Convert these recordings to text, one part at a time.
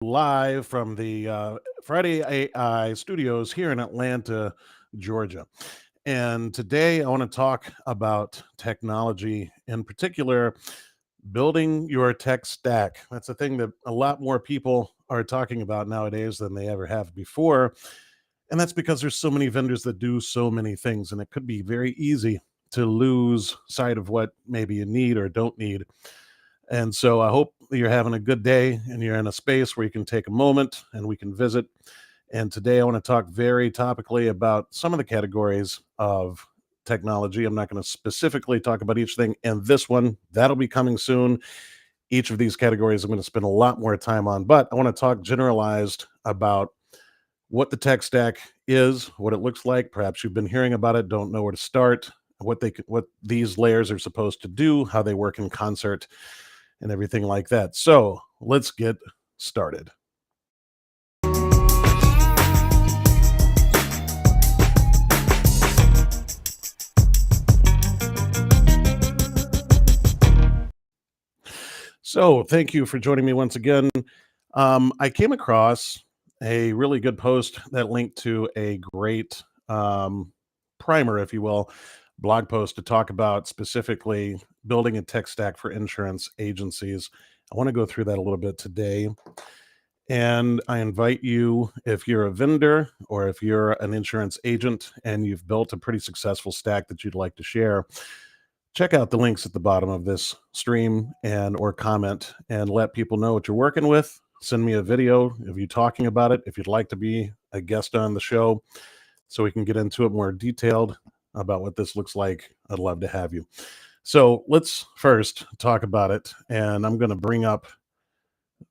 live from the Friday AI studios here in Atlanta, Georgia. And today I want to talk about technology, in particular, building your tech stack. That's a thing that a lot more people are talking about nowadays than they ever have before. And that's because there's so many vendors that do so many things, and it could be very easy to lose sight of what maybe you need or don't need. And so I hope that you're having a good day and you're in a space where you can take a moment and we can visit. And today I want to talk very topically about some of the categories of technology. I'm not going to specifically talk about each thing in this one. That'll be coming soon. Each of these categories I'm going to spend a lot more time on, but I want to talk generalized about what the tech stack is, what it looks like. Perhaps you've been hearing about it, don't know where to start, what these layers are supposed to do, how they work in concert, and everything like that. So let's get started. So thank you for joining me once again. I came across a really good post that linked to a great primer, if you will, blog post to talk about specifically building a tech stack for insurance agencies. I want to go through that a little bit today. And I invite you, if you're a vendor or if you're an insurance agent and you've built a pretty successful stack that you'd like to share, check out the links at the bottom of this stream and or comment and let people know what you're working with. Send me a video of you talking about it if you'd like to be a guest on the show so we can get into it more detailed about what this looks like. I'd love to have you. So let's first talk about it. And I'm going to bring up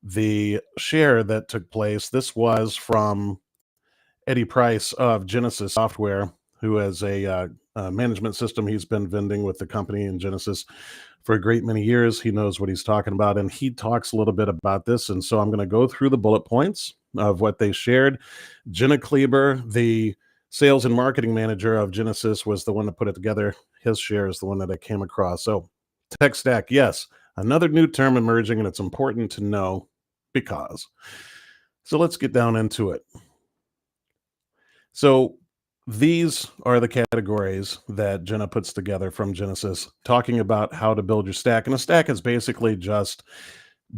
the share that took place. This was from Eddie Price of Jenesis Software, who has a management system he's been vending with the company in Genesis for a great many years. He knows what he's talking about, and he talks a little bit about this. And so I'm going to go through the bullet points of what they shared. Jenna Kleiber, the sales and marketing manager of Genesis, was the one that put it together. His share is the one that I came across. So tech stack, yes, another new term emerging, and it's important to know because. So let's get down into it. So these are the categories that Jenna puts together from Genesis, talking about how to build your stack. And a stack is basically just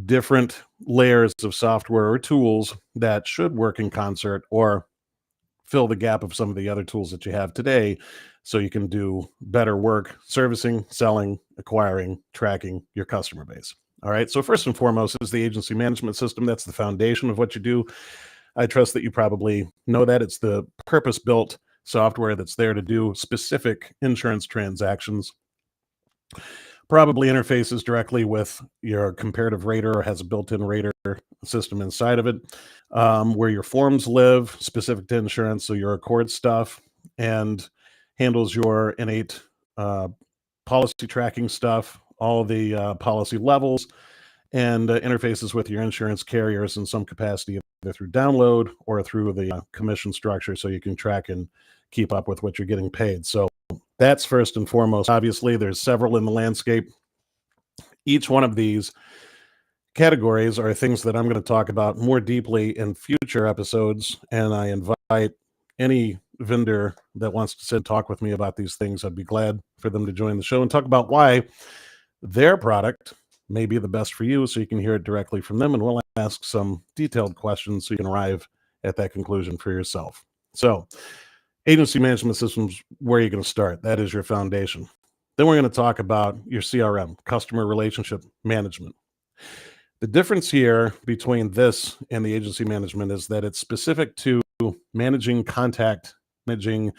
different layers of software or tools that should work in concert or fill the gap of some of the other tools that you have today so you can do better work servicing, selling, acquiring, tracking your customer base. All right. So first and foremost is the agency management system. That's the foundation of what you do. I trust that you probably know that. It's the purpose-built software that's there to do specific insurance transactions. Probably interfaces directly with your comparative rater or has a built-in rater system inside of it, where your forms live, specific to insurance, so your Accord stuff, and handles your innate policy tracking stuff, all the policy levels, and interfaces with your insurance carriers in some capacity, either through download or through the commission structure, so you can track and keep up with what you're getting paid. So that's first and foremost. Obviously, there's several in the landscape. Each one of these categories are things that I'm going to talk about more deeply in future episodes, and I invite any vendor that wants to sit and talk with me about these things. I'd be glad for them to join the show and talk about why their product may be the best for you, so you can hear it directly from them, and we'll ask some detailed questions so you can arrive at that conclusion for yourself. So agency management systems, where are you going to start? That is your foundation. Then we're going to talk about your CRM, customer relationship management. The difference here between this and the agency management is that it's specific to managing contact, managing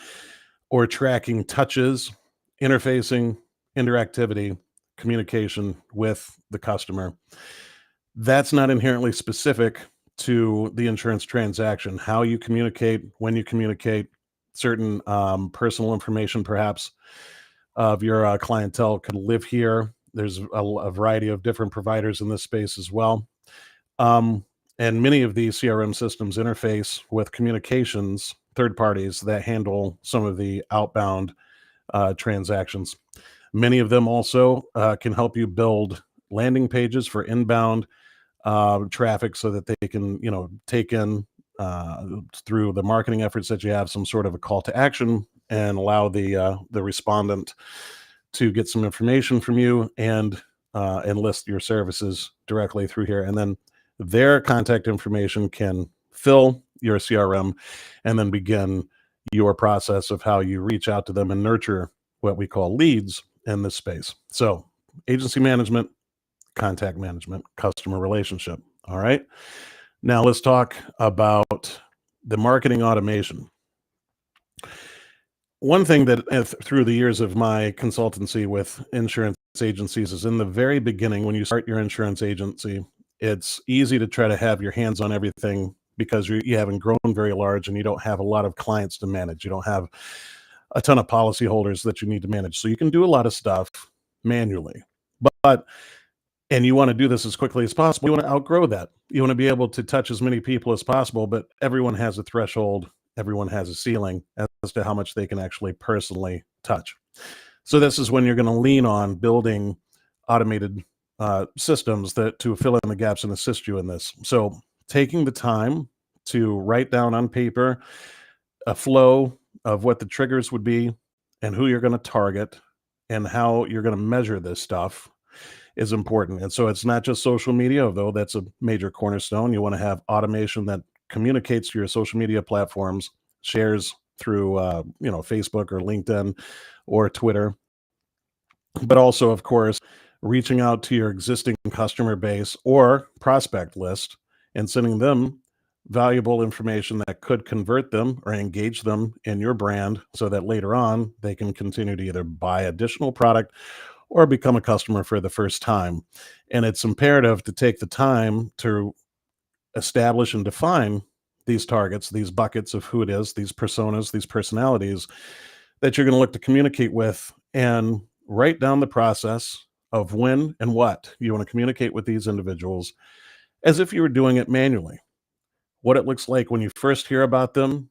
or tracking touches, interfacing, interactivity, communication with the customer. That's not inherently specific to the insurance transaction. How you communicate, when you communicate, certain personal information perhaps of your clientele could live here. There's a variety of different providers in this space as well. And many of these CRM systems interface with communications, third parties that handle some of the outbound transactions. Many of them also can help you build landing pages for inbound traffic so that they can, take in through the marketing efforts that you have some sort of a call to action and allow the respondent to get some information from you and enlist your services directly through here. And then their contact information can fill your CRM and then begin your process of how you reach out to them and nurture what we call leads in this space. So, agency management, contact management, customer relationship. All right. Now let's talk about the marketing automation. One thing that through the years of my consultancy with insurance agencies is in the very beginning, when you start your insurance agency, it's easy to try to have your hands on everything because you haven't grown very large and you don't have a lot of clients to manage. You don't have a ton of policyholders that you need to manage. So you can do a lot of stuff manually. But and you want to do this as quickly as possible. You want to outgrow that. You want to be able to touch as many people as possible, but everyone has a threshold. Everyone has a ceiling as to how much they can actually personally touch. So this is when you're going to lean on building automated systems that to fill in the gaps and assist you in this. So taking the time to write down on paper a flow of what the triggers would be and who you're going to target and how you're going to measure this stuff is important. And so it's not just social media, although that's a major cornerstone. You want to have automation that communicates to your social media platforms, shares through Facebook or LinkedIn or Twitter, but also, of course, reaching out to your existing customer base or prospect list and sending them valuable information that could convert them or engage them in your brand so that later on they can continue to either buy additional product or become a customer for the first time. And it's imperative to take the time to establish and define these targets, these buckets of who it is, these personas, these personalities that you're going to look to communicate with, and write down the process of when and what you want to communicate with these individuals as if you were doing it manually. What it looks like when you first hear about them,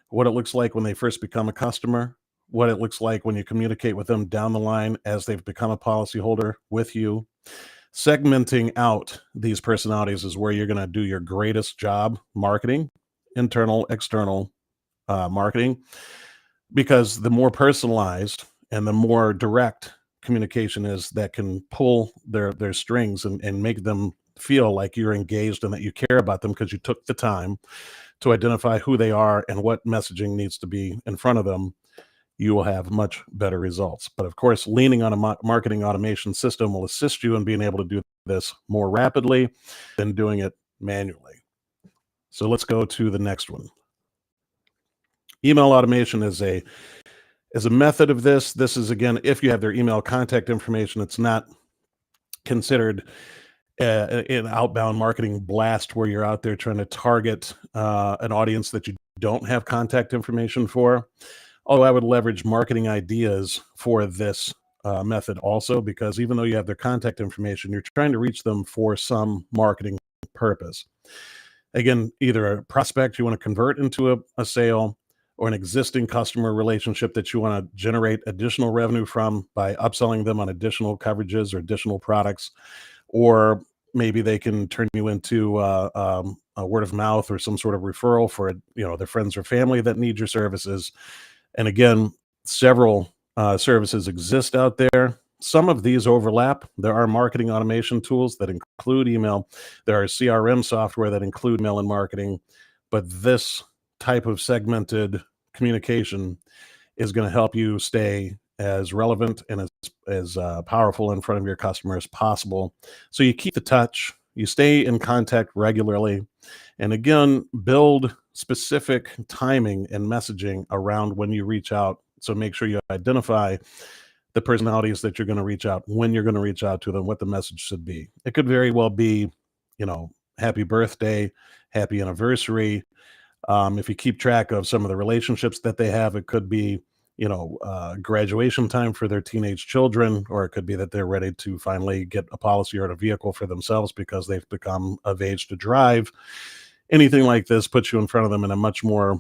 what it looks like when they first become a customer, what it looks like when you communicate with them down the line as they've become a policyholder with you. Segmenting out these personalities is where you're going to do your greatest job marketing, internal, external marketing, because the more personalized and the more direct communication is that can pull their strings and make them feel like you're engaged and that you care about them because you took the time to identify who they are and what messaging needs to be in front of them, you will have much better results. But of course, leaning on a marketing automation system will assist you in being able to do this more rapidly than doing it manually. So let's go to the next one. Email automation is a method of this. This is, again, if you have their email contact information, it's not considered an outbound marketing blast where you're out there trying to target an audience that you don't have contact information for. Although I would leverage marketing ideas for this method also, because even though you have their contact information, you're trying to reach them for some marketing purpose. Again, either a prospect you want to convert into a sale, or an existing customer relationship that you want to generate additional revenue from by upselling them on additional coverages or additional products, or maybe they can turn you into a word of mouth or some sort of referral for their friends or family that need your services. And again, several services exist out there. Some of these overlap. There are marketing automation tools that include email. There are CRM software that include mail and marketing. But this type of segmented communication is going to help you stay as relevant and as powerful in front of your customer as possible. So you keep the touch, you stay in contact regularly, and again, build specific timing and messaging around when you reach out. So make sure you identify the personalities that you're going to reach out, when you're going to reach out to them, what the message should be. It could very well be, happy birthday, happy anniversary. If you keep track of some of the relationships that they have, it could be, graduation time for their teenage children, or it could be that they're ready to finally get a policy or a vehicle for themselves because they've become of age to drive. Anything like this puts you in front of them in a much more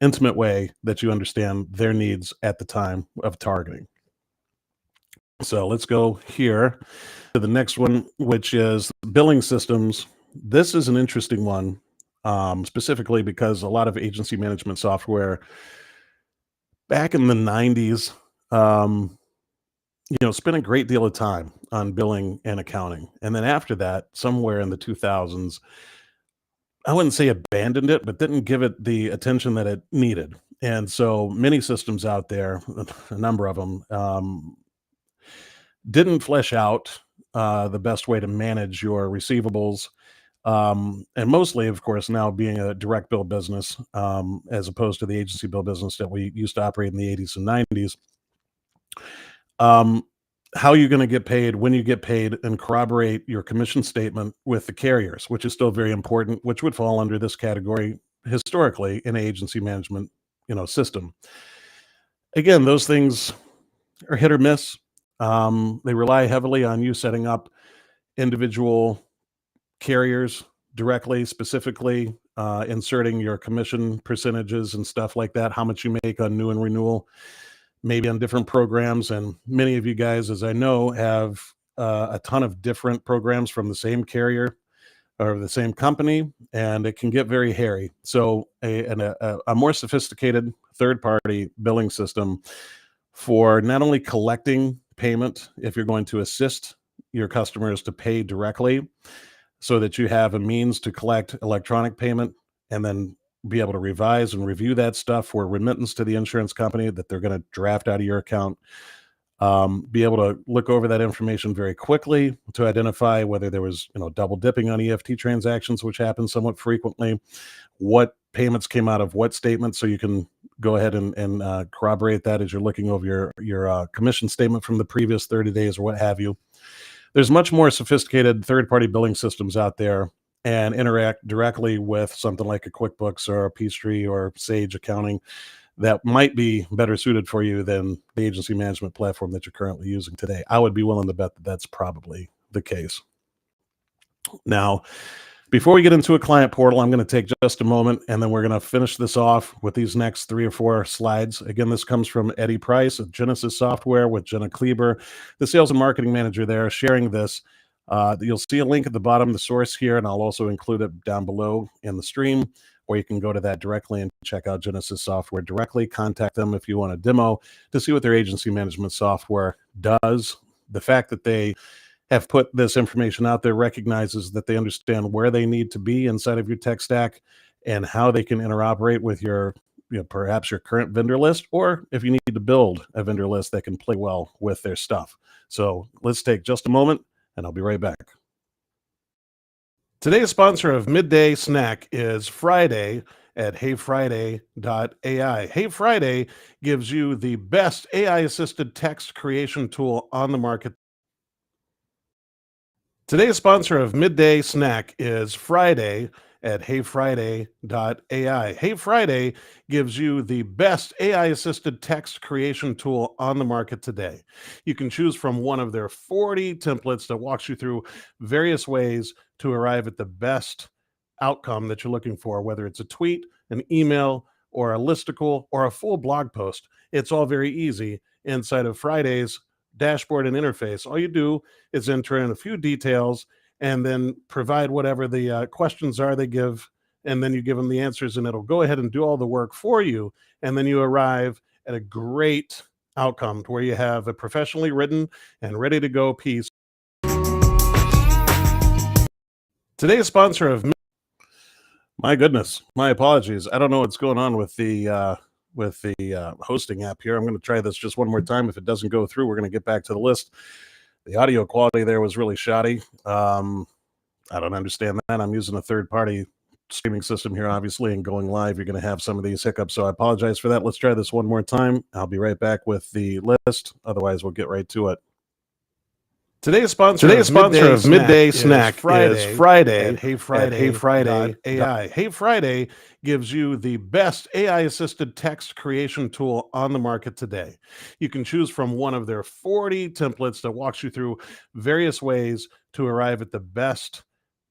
intimate way that you understand their needs at the time of targeting. So let's go here to the next one, which is billing systems. This is an interesting one, specifically because a lot of agency management software back in the 90s, spent a great deal of time on billing and accounting. And then after that, somewhere in the 2000s, I wouldn't say abandoned it, but didn't give it the attention that it needed. And so many systems out there, a number of them, didn't flesh out the best way to manage your receivables. And mostly, of course, now being a direct bill business, as opposed to the agency bill business that we used to operate in the 80s and 90s. Um, how you're going to get paid, when you get paid, and corroborate your commission statement with the carriers, which is still very important, which would fall under this category historically in agency management, system. Again, those things are hit or miss. They rely heavily on you setting up individual carriers directly, specifically inserting your commission percentages and stuff like that, how much you make on new and renewal, maybe on different programs. And many of you guys, as I know, have a ton of different programs from the same carrier or the same company, and it can get very hairy. So a more sophisticated third-party billing system for not only collecting payment, if you're going to assist your customers to pay directly, so that you have a means to collect electronic payment and then be able to revise and review that stuff for remittance to the insurance company that they're going to draft out of your account. Be able to look over that information very quickly to identify whether there was, double dipping on EFT transactions, which happens somewhat frequently, what payments came out of what statement, so you can go ahead and corroborate that as you're looking over your commission statement from the previous 30 days or what have you. There's much more sophisticated third-party billing systems out there and interact directly with something like a QuickBooks or a Peachtree or Sage Accounting that might be better suited for you than the agency management platform that you're currently using today. I would be willing to bet that that's probably the case. Now, before we get into a client portal, I'm going to take just a moment, and then we're going to finish this off with these next 3 or 4 slides. Again, this comes from Eddie Price of Jenesis Software with Jenna Kleiber, the sales and marketing manager there, sharing this. You'll see a link at the bottom, the source here, and I'll also include it down below in the stream, or you can go to that directly and check out Jenesis Software directly. Contact them if you want a demo to see what their agency management software does. The fact that they have put this information out there recognizes that they understand where they need to be inside of your tech stack and how they can interoperate with your, perhaps your current vendor list, or if you need to build a vendor list that can play well with their stuff. So let's take just a moment, and I'll be right back. Today's sponsor of Midday Snack is Friday at heyfriday.ai. Hey Friday gives you the best AI-assisted text creation tool on the market. Today's sponsor of Midday Snack is Friday at heyfriday.ai. Hey Friday gives you the best AI-assisted text creation tool on the market today. You can choose from one of their 40 templates that walks you through various ways to arrive at the best outcome that you're looking for, whether it's a tweet, an email, or a listicle, or a full blog post. It's all very easy inside of Friday's dashboard and interface. All you do is enter in a few details and then provide whatever the questions are they give, and then you give them the answers, and it'll go ahead and do all the work for you. And then you arrive at a great outcome to where you have a professionally written and ready to go piece. Today's sponsor of my goodness, my apologies. I don't know what's going on with the hosting app here. I'm going to try this just one more time. If it doesn't go through, we're going to get back to the list. The audio quality there was really shoddy. I don't understand that. I'm using a third-party streaming system here, obviously, and going live, you're going to have some of these hiccups. So I apologize for that. Let's try this one more time. I'll be right back with the list. Otherwise, we'll get right to it. Today's sponsor of Midday Snack is Friday at heyfriday.ai. Hey Friday gives you the best AI-assisted text creation tool on the market today. You can choose from one of their 40 templates that walks you through various ways to arrive at the best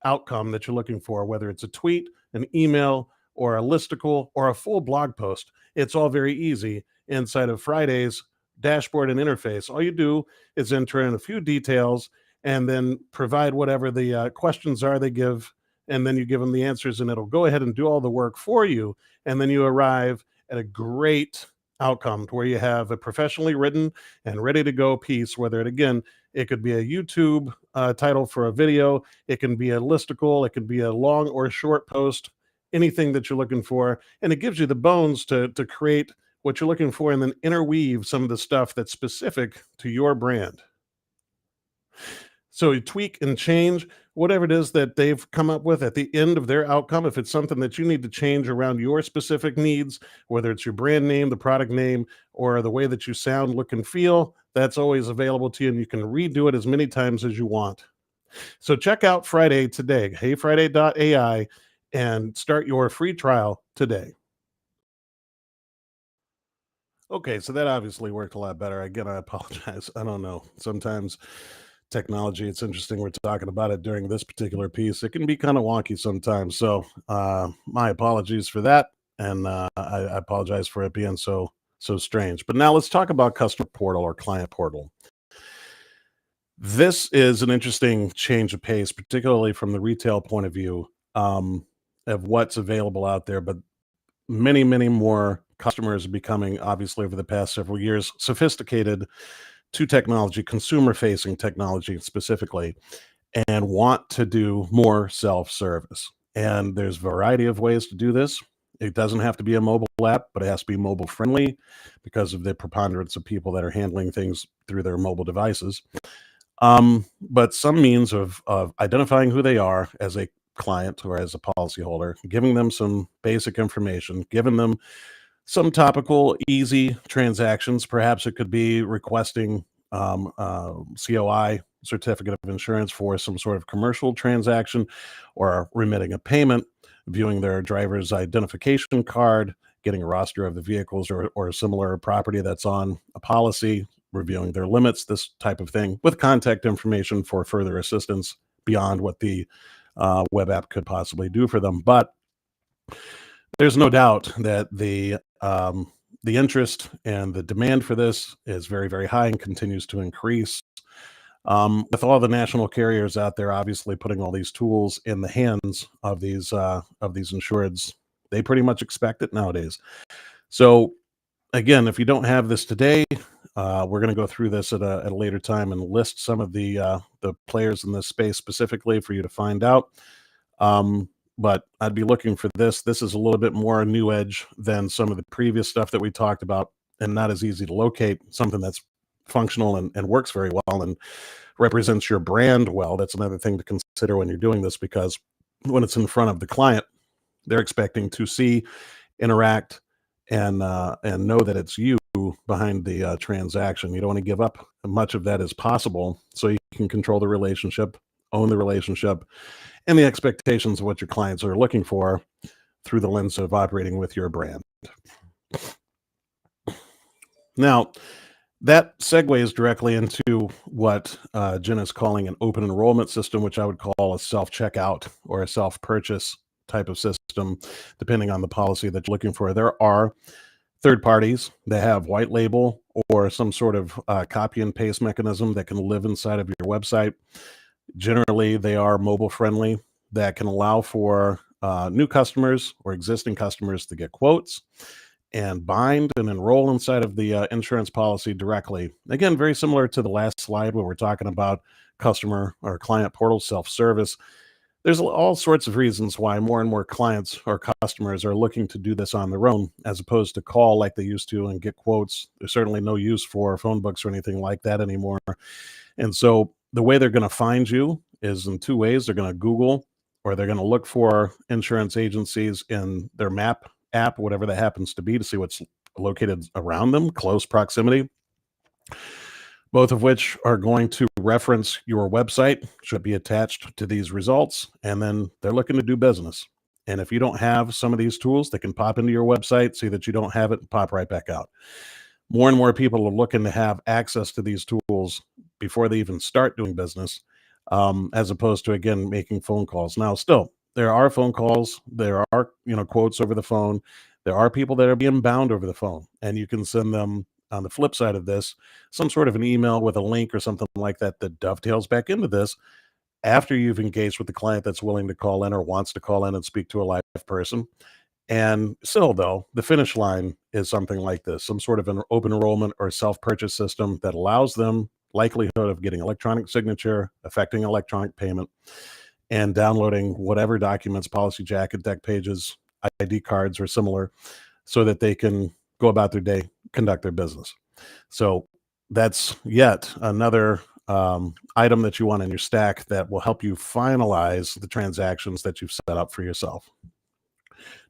outcome that you're looking for, whether it's a tweet, an email, or a listicle, or a full blog post. It's all very easy inside of Friday's dashboard and interface. All you do is enter in a few details and then provide whatever the questions are they give, and then you give them the answers, and it'll go ahead and do all the work for you. And then you arrive at a great outcome where you have a professionally written and ready to go piece, whether it could be a YouTube title for a video, it can be a listicle, it could be a long or short post, anything that you're looking for. And it gives you the bones to create what you're looking for and then interweave some of the stuff that's specific to your brand. So you tweak and change whatever it is that they've come up with at the end of their outcome. If it's something that you need to change around your specific needs, whether it's your brand name, the product name, or the way that you sound, look, and feel, that's always available to you, and you can redo it as many times as you want. So check out Friday today, heyfriday.ai, and start your free trial today. Okay, so that obviously worked a lot better. Again, I apologize. I don't know. Sometimes technology, it's interesting we're talking about it during this particular piece. It can be kind of wonky sometimes. So my apologies for that. And I apologize for it being so strange. But now let's talk about customer portal or client portal. This is an interesting change of pace, particularly from the retail point of view, of what's available out there. But many more customers are becoming, obviously, over the past several years, sophisticated to technology, consumer facing technology specifically, and want to do more self-service. And there's a variety of ways to do this. It doesn't have to be a mobile app, but it has to be mobile friendly because of the preponderance of people that are handling things through their mobile devices. But some means of identifying who they are as a client or as a policyholder, giving them some basic information, giving them some topical, easy transactions. Perhaps it could be requesting COI, certificate of insurance, for some sort of commercial transaction, or remitting a payment, viewing their driver's identification card, getting a roster of the vehicles or similar property that's on a policy, reviewing their limits, this type of thing, with contact information for further assistance beyond what the web app could possibly do for them. But there's no doubt that the interest and the demand for this is very high and continues to increase. With all the national carriers out there, obviously putting all these tools in the hands of these insureds, they pretty much expect it nowadays. So again, if you don't have this today, we're going to go through this at a later time and list some of the players in this space specifically for you to find out. But I'd be looking for this. This is a little bit more new edge than some of the previous stuff that we talked about, and not as easy to locate. Something that's functional and works very well and represents your brand well. That's another thing to consider when you're doing this, because when it's in front of the client, they're expecting to see, interact, and know that it's you behind the transaction. You don't want to give up much of that as possible, so you can control the relationship, own the relationship, and the expectations of what your clients are looking for through the lens of operating with your brand. Now, that segues directly into what Jenna is calling an open enrollment system, which I would call a self-checkout or a self-purchase type of system, depending on the policy that you're looking for. There are third parties that have white label or some sort of copy and paste mechanism that can live inside of your website. Generally, they are mobile friendly, that can allow for new customers or existing customers to get quotes and bind and enroll inside of the insurance policy directly. Again, very similar to the last slide where we're talking about customer or client portal self-service. There's all sorts of reasons why more and more clients or customers are looking to do this on their own, as opposed to call like they used to and get quotes. There's certainly no use for phone books or anything like that anymore. And so the way they're going to find you is in two ways. They're going to Google, or they're going to look for insurance agencies in their map app, whatever that happens to be, to see what's located around them, close proximity, both of which are going to reference your website, should be attached to these results, and then they're looking to do business. And if you don't have some of these tools, they can pop into your website, see that you don't have it, and pop right back out. More and more people are looking to have access to these tools before they even start doing business, as opposed to, again, making phone calls. Now, still, there are phone calls, there are quotes over the phone, there are people that are being bound over the phone, and you can send them on the flip side of this, some sort of an email with a link or something like that that dovetails back into this after you've engaged with the client that's willing to call in or wants to call in and speak to a live person. And still, though, the finish line is something like this, some sort of an open enrollment or self-purchase system that allows them likelihood of getting electronic signature, affecting electronic payment, and downloading whatever documents, policy jacket, deck pages, ID cards, or similar, so that they can go about their day, conduct their business. So that's yet another item that you want in your stack that will help you finalize the transactions that you've set up for yourself.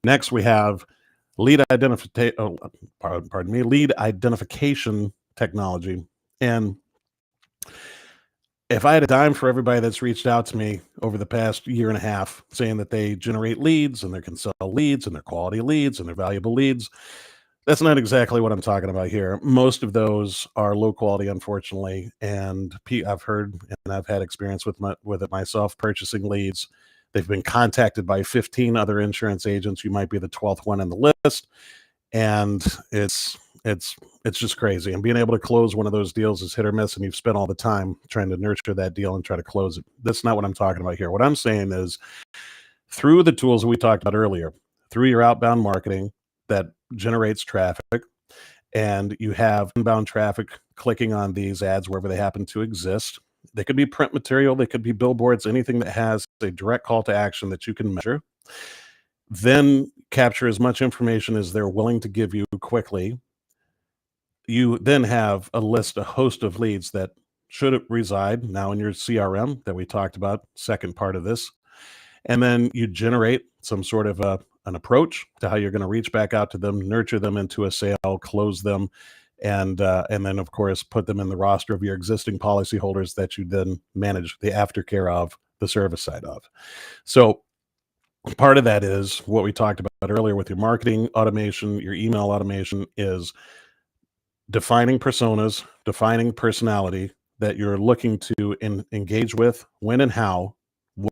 Next, we have lead identification. Lead identification technology. And if I had a dime for everybody that's reached out to me over the past year and a half saying that they generate leads and they can sell leads and they're quality leads and they're valuable leads, that's not exactly what I'm talking about here. Most of those are low quality, unfortunately, and I've heard and I've had experience with it myself, purchasing leads. They've been contacted by 15 other insurance agents. You might be the 12th one on the list, and it's just crazy. And being able to close one of those deals is hit or miss, and you've spent all the time trying to nurture that deal and try to close it. That's not what I'm talking about here. What I'm saying is, through the tools we talked about earlier, through your outbound marketing that generates traffic, and you have inbound traffic clicking on these ads wherever they happen to exist. They could be print material, they could be billboards, anything that has a direct call to action that you can measure. Then capture as much information as they're willing to give you quickly. You then have a host of leads that should reside now in your CRM that we talked about, second part of this. And then you generate some sort of an approach to how you're going to reach back out to them, nurture them into a sale, close them, and then of course put them in the roster of your existing policyholders that you then manage the aftercare of, the service side of. So part of that is what we talked about earlier with your marketing automation, your email automation, is defining personas, defining personality that you're looking to engage with, when and how,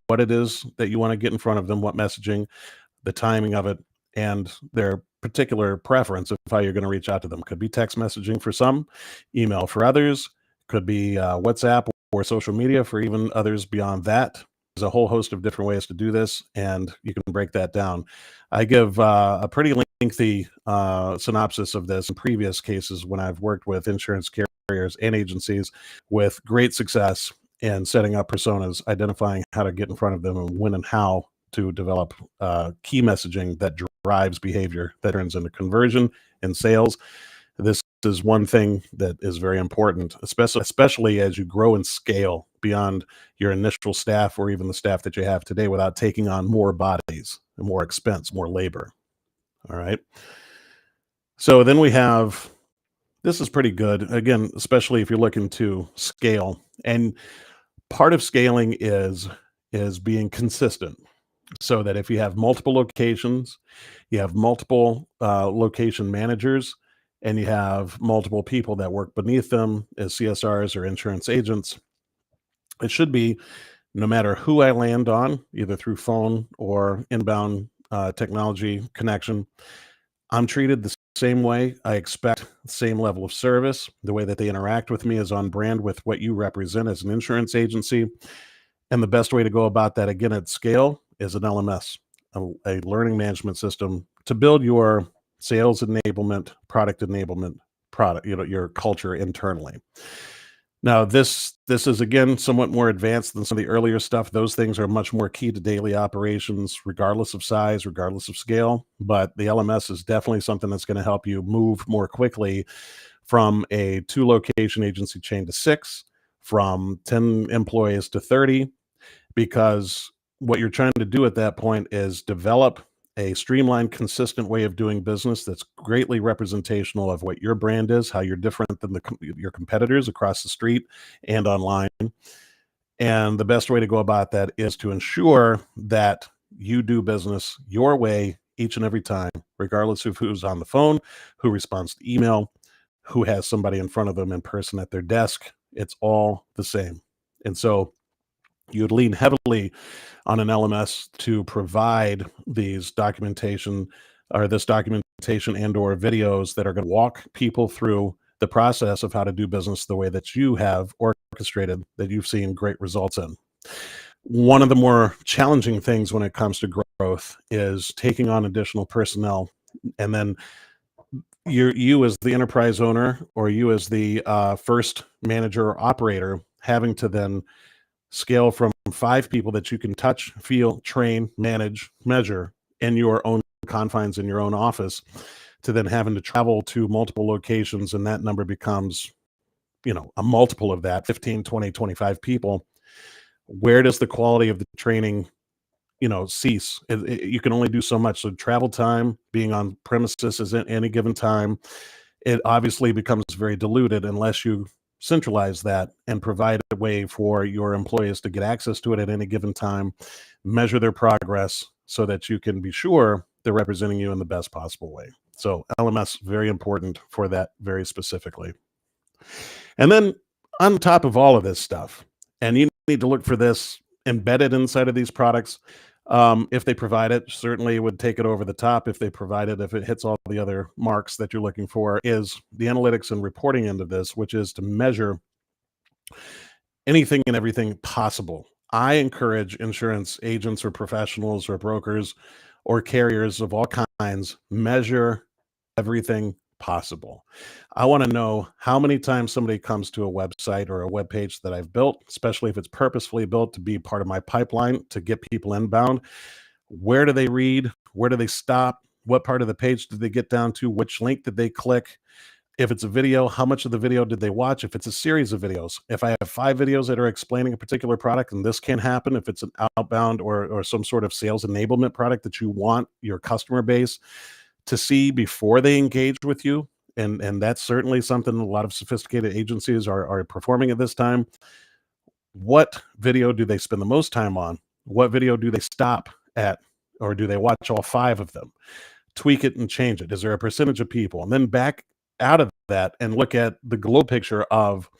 what it is that you want to get in front of them, what messaging, the timing of it, and their particular preference of how you're going to reach out to them. Could be text messaging for some, email for others, could be WhatsApp or social media for even others beyond that. There's a whole host of different ways to do this, and you can break that down. I give a pretty lengthy synopsis of this in previous cases when I've worked with insurance carriers and agencies with great success in setting up personas, identifying how to get in front of them, and when and how to develop key messaging that drives behavior that turns into conversion and sales. This is one thing that is very important, especially as you grow and scale beyond your initial staff or even the staff that you have today without taking on more bodies and more expense, more labor. All right. So then we have, this is pretty good. Again, especially if you're looking to scale. And part of scaling is being consistent. So that if you have multiple locations, you have multiple location managers, and you have multiple people that work beneath them as CSRs or insurance agents, it should be, no matter who I land on, either through phone or inbound technology connection, I'm treated the same way. I expect the same level of service. The way that they interact with me is on brand with what you represent as an insurance agency. And the best way to go about that, again, at scale, is an LMS, a learning management system to build your sales enablement, product enablement, your culture internally. Now, this is, again, somewhat more advanced than some of the earlier stuff. Those things are much more key to daily operations, regardless of size, regardless of scale. But the LMS is definitely something that's going to help you move more quickly from a 2-location agency chain to 6, from 10 employees to 30, because what you're trying to do at that point is develop a streamlined, consistent way of doing business that's greatly representational of what your brand is, how you're different than your competitors across the street and online. And the best way to go about that is to ensure that you do business your way each and every time, regardless of who's on the phone, who responds to email, who has somebody in front of them in person at their desk. It's all the same. And so you'd lean heavily on an LMS to provide these documentation and or videos that are going to walk people through the process of how to do business the way that you have orchestrated, that you've seen great results in. One of the more challenging things when it comes to growth is taking on additional personnel, and then you as the enterprise owner, or you as the first manager or operator, having to then scale from 5 people that you can touch, feel, train, manage, measure in your own confines in your own office, to then having to travel to multiple locations, and that number becomes, a multiple of that, 15, 20, 25 people. Where does the quality of the training, cease? You can only do so much. So travel time, being on premises is at any given time, it obviously becomes very diluted unless you centralize that and provide a way for your employees to get access to it at any given time, measure their progress so that you can be sure they're representing you in the best possible way. So LMS, very important for that very specifically. And then on top of all of this stuff, and you need to look for this embedded inside of these products. If they provide it, certainly it would take it over the top. If they provide it, if it hits all the other marks that you're looking for, is the analytics and reporting end of this, which is to measure anything and everything possible. I encourage insurance agents or professionals or brokers or carriers of all kinds, measure everything possible. I want to know how many times somebody comes to a website or a web page that I've built, especially if it's purposefully built to be part of my pipeline to get people inbound. Where do they read? Where do they stop? What part of the page did they get down to? Which link did they click? If it's a video, how much of the video did they watch? If it's a series of videos, if I have 5 videos that are explaining a particular product, and this can happen if it's an outbound or some sort of sales enablement product that you want your customer base to see before they engage with you, and that's certainly something a lot of sophisticated agencies are performing at this time. What video do they spend the most time on? What video do they stop at, or do they watch all 5 of them? Tweak it and change it. Is there a percentage of people? And then back out of that and look at the globe picture of,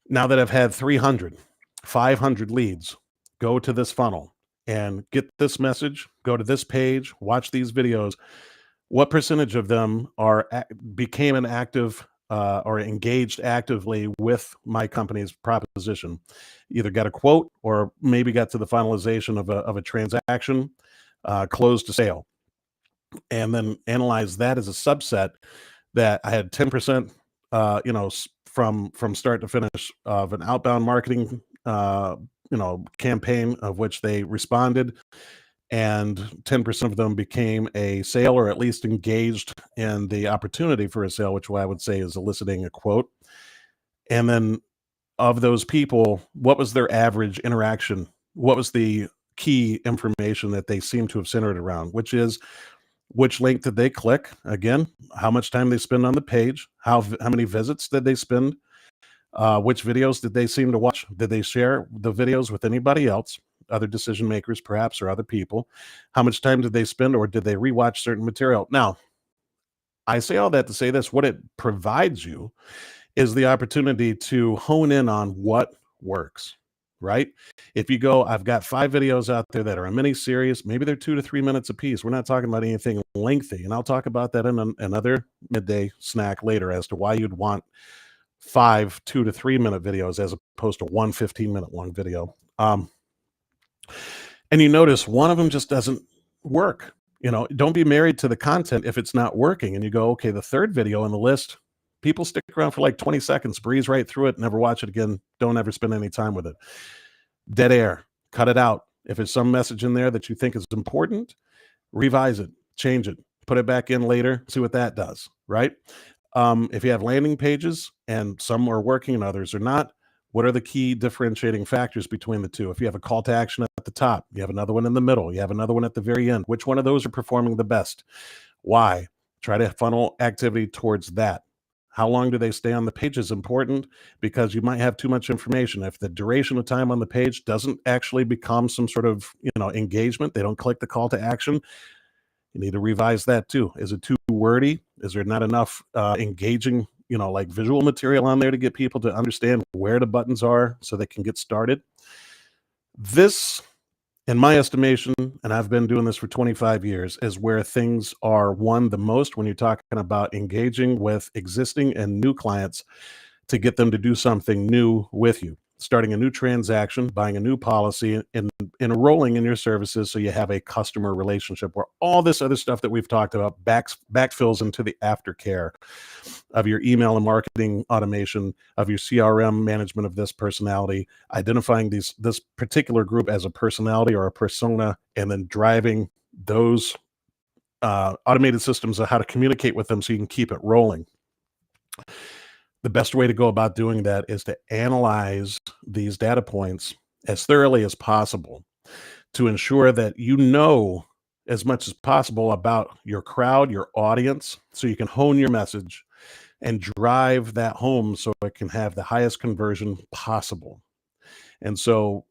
now that I've had 300, 500 leads go to this funnel and get this message, go to this page, watch these videos, what percentage of them became an active or engaged actively with my company's proposition? Either got a quote or maybe got to the finalization of a transaction, closed a sale, and then analyze that as a subset. That I had 10%, from start to finish of an outbound marketing, campaign of which they responded, and 10% of them became a sale, or at least engaged in the opportunity for a sale, which I would say is eliciting a quote. And then of those people, what was their average interaction? What was the key information that they seem to have centered around, which is, which link did they click? Again, how much time they spend on the page? How many visits did they spend? Which videos did they seem to watch? Did they share the videos with anybody else, other decision makers perhaps, or other people? How much time did they spend, or did they rewatch certain material? Now, I say all that to say this: what it provides you is the opportunity to hone in on what works, right? If you go, I've got 5 videos out there that are a mini series, maybe they're 2 to 3 minutes apiece. We're not talking about anything lengthy. And I'll talk about that in another midday snack later, as to why you'd want 5 2 to 3 minute videos as opposed to 1 15-minute long video. And you notice one of them just doesn't work. Don't be married to the content if it's not working. And you go, okay, the third video on the list, people stick around for like 20 seconds, breeze right through it, never watch it again. Don't ever spend any time with it. Dead air, cut it out. If there's some message in there that you think is important, revise it, change it, put it back in later, see what that does, right? If you have landing pages and some are working and others are not, what are the key differentiating factors between the two? If you have a call to action at the top, you have another one in the middle, you have another one at the very end, which one of those are performing the best? Why? Try to funnel activity towards that. How long do they stay on the page is important, because you might have too much information. If the duration of time on the page doesn't actually become some sort of engagement, they don't click the call to action, you need to revise that too. Is it too wordy? Is there not enough engaging, like visual material on there to get people to understand where the buttons are so they can get started? This in my estimation, and I've been doing this for 25 years, is where things are won the most when you're talking about engaging with existing and new clients to get them to do something new with you, starting a new transaction, buying a new policy, and enrolling in your services so you have a customer relationship where all this other stuff that we've talked about backfills into the aftercare of your email and marketing automation, of your CRM management of this personality, identifying this particular group as a personality or a persona, and then driving those automated systems of how to communicate with them so you can keep it rolling. The best way to go about doing that is to analyze these data points as thoroughly as possible to ensure that you know as much as possible about your crowd, your audience, so you can hone your message and drive that home so it can have the highest conversion possible. And so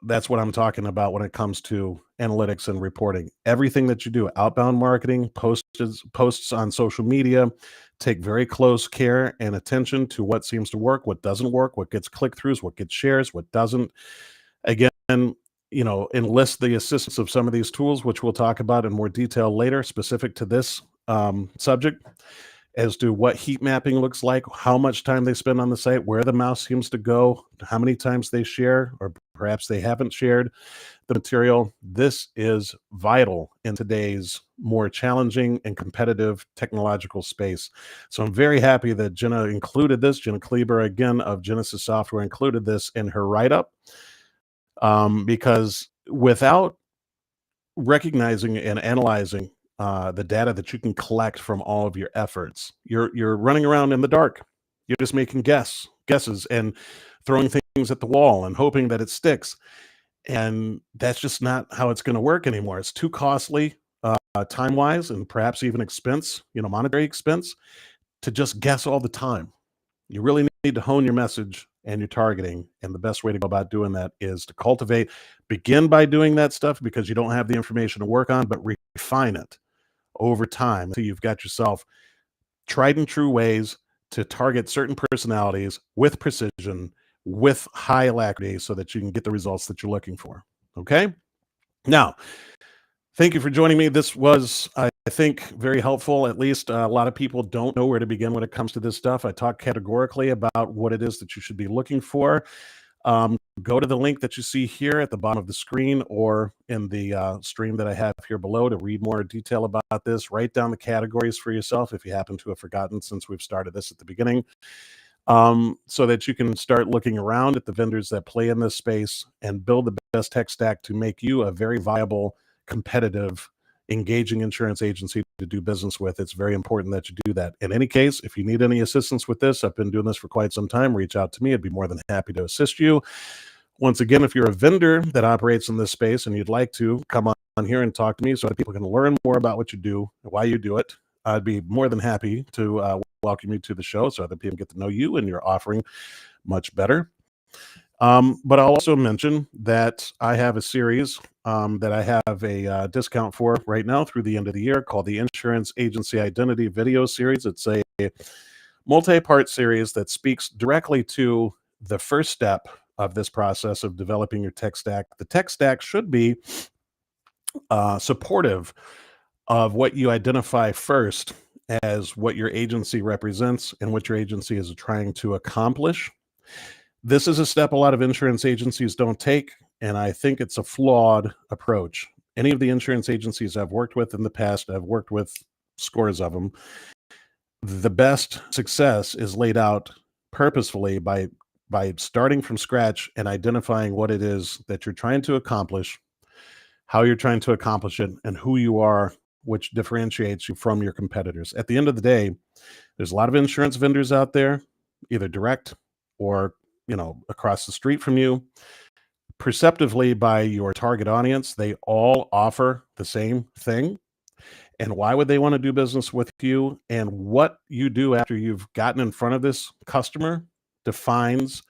that's what I'm talking about when it comes to analytics and reporting. Everything that you do, outbound marketing, posts on social media, take very close care and attention to what seems to work, what doesn't work, what gets click-throughs, what gets shares, what doesn't. Again, enlist the assistance of some of these tools, which we'll talk about in more detail later, specific to this subject, as to what heat mapping looks like, how much time they spend on the site, where the mouse seems to go, how many times they share, or perhaps they haven't shared the material. This is vital in today's more challenging and competitive technological space. So I'm very happy that Jenna included this. Jenna Kleiber, again, of Jenesis Software, included this in her write-up, because without recognizing and analyzing the data that you can collect from all of your efforts, you're running around in the dark. You're just making guesses and throwing things at the wall and hoping that it sticks. And that's just not how it's going to work anymore. It's too costly, time-wise, and perhaps even monetary expense, to just guess all the time. You really need to hone your message and your targeting. And the best way to go about doing that is to begin by doing that stuff because you don't have the information to work on, but refine it over time until you've got yourself tried and true ways to target certain personalities with precision, with high alacrity, so that you can get the results that you're looking for. Okay? Now, thank you for joining me. This was, I think, very helpful. At least a lot of people don't know where to begin when it comes to this stuff. I talk categorically about what it is that you should be looking for. Go to the link that you see here at the bottom of the screen or in the stream that I have here below to read more detail about this. Write down the categories for yourself if you happen to have forgotten since we've started this at the beginning, so that you can start looking around at the vendors that play in this space and build the best tech stack to make you a very viable, competitive, engaging insurance agency to do business with. It's very important that you do that. In any case, if you need any assistance with this, I've been doing this for quite some time, reach out to me. I'd be more than happy to assist you. Once again, if you're a vendor that operates in this space and you'd like to come on here and talk to me so that people can learn more about what you do, why you do it, I'd be more than happy to welcome you to the show so that people get to know you and your offering much better. But I'll also mention that I have a series that I have a discount for right now through the end of the year called the Insurance Agency Identity Video Series. It's a multi-part series that speaks directly to the first step of this process of developing your tech stack. The tech stack should be supportive of what you identify first as what your agency represents and what your agency is trying to accomplish. This is a step a lot of insurance agencies don't take, and I think it's a flawed approach. Any of the insurance agencies I've worked with in the past, I've worked with scores of them, the best success is laid out purposefully by starting from scratch and identifying what it is that you're trying to accomplish, how you're trying to accomplish it, and who you are, which differentiates you from your competitors. At the end of the day, there's a lot of insurance vendors out there, either direct or across the street from you. Perceptively, by your target audience, they all offer the same thing. And why would they want to do business with you? And what you do after you've gotten in front of this customer defines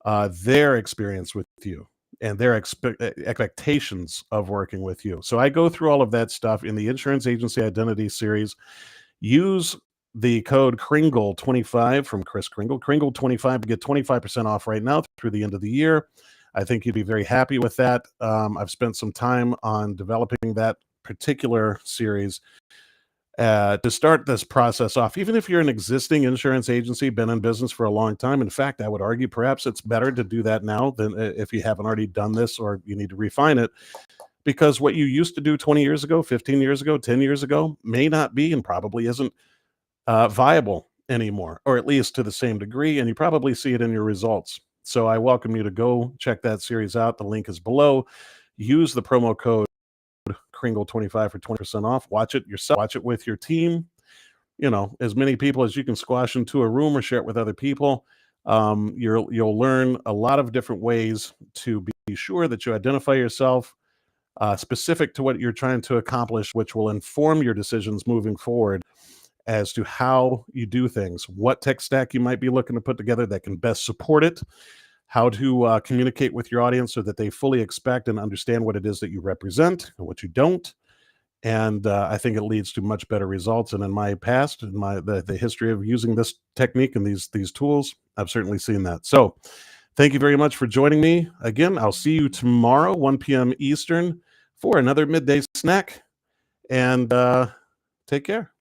their experience with you and their expectations of working with you. So I go through all of that stuff in the Insurance Agency Identity series. Use the code Kringle25 from Chris Kringle, Kringle25, to get 25% off right now through the end of the year. I think you'd be very happy with that. I've spent some time on developing that particular series to start this process off. Even if you're an existing insurance agency, been in business for a long time. In fact, I would argue perhaps it's better to do that now than if you haven't already done this or you need to refine it, because what you used to do 20 years ago, 15 years ago, 10 years ago may not be and probably isn't viable anymore, or at least to the same degree. And you probably see it in your results. So I welcome you to go check that series out. The link is below. Use the promo code Kringle25 for 20% off. Watch it yourself. Watch it with your team. As many people as you can squash into a room or share it with other people. You'll learn a lot of different ways to be sure that you identify yourself specific to what you're trying to accomplish, which will inform your decisions moving forward as to how you do things, what tech stack you might be looking to put together that can best support it, how to communicate with your audience so that they fully expect and understand what it is that you represent and what you don't. And I think it leads to much better results. And in my past, in the history of using this technique and these tools, I've certainly seen that. So thank you very much for joining me. Again, I'll see you tomorrow, 1 p.m. Eastern, for another midday snack. And take care.